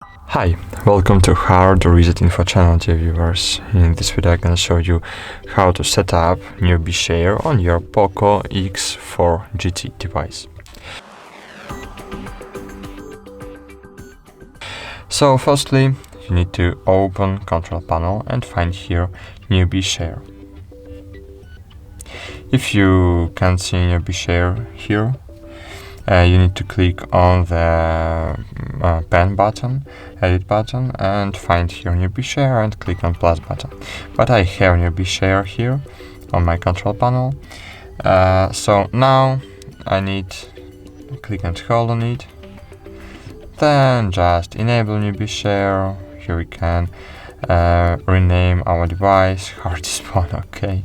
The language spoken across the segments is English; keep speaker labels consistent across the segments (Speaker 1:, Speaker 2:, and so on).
Speaker 1: Hi, welcome to HardReset.Info channel, dear viewers. In this video I'm gonna show you how to set up newbie share on your Poco X4 GT device. So firstly, you need to open control panel and find here newbie share. If you can't see newbie share here, you need to click on the pen button, edit button, and find here newbie share and click on plus button. But I have newbie share here on my control panel. So now I need to click and hold on it. Then just enable newbie share. Here we can rename our device, hardest phone, okay.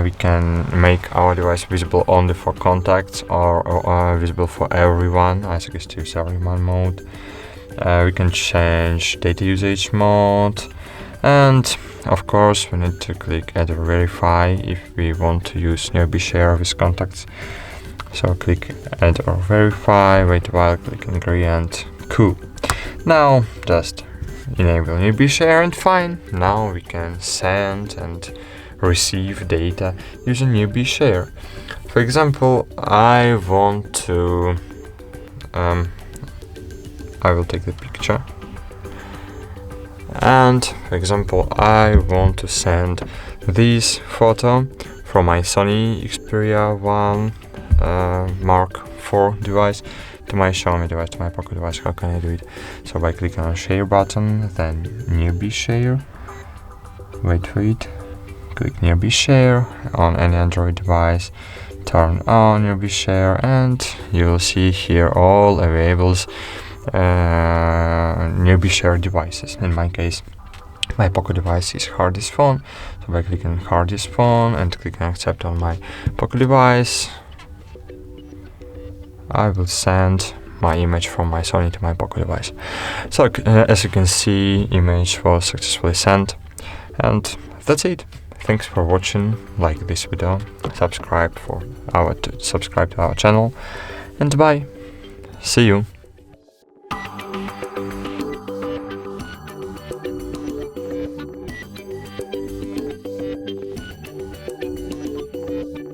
Speaker 1: We can make our device visible only for contacts or visible for everyone. I suggest to use everyone mode. We can change data usage mode, and of course we need to click add or verify if we want to use newbie share with contacts. So click add or verify, wait a while, click agree, and cool. Now just enable newbie share and fine. Now we can send and receive data using newbie share. For example, I want to I will take the picture, and for example I want to send this photo from my Sony Xperia 1 Mark IV device to my Xiaomi device, to my Poco device. How can I do it? So by clicking on share button, then newbie share, wait for it, click newbie share on any Android device, turn on newbie share, and you will see here all available newbie share devices. In my case, my Poco device is hardest phone, so by clicking hardest phone and clicking accept on my Poco device, I will send my image from my Sony to my Poco device. So as you can see, image was successfully sent, and that's it. Thanks for watching. Like this video, subscribe to our channel, and bye. See you.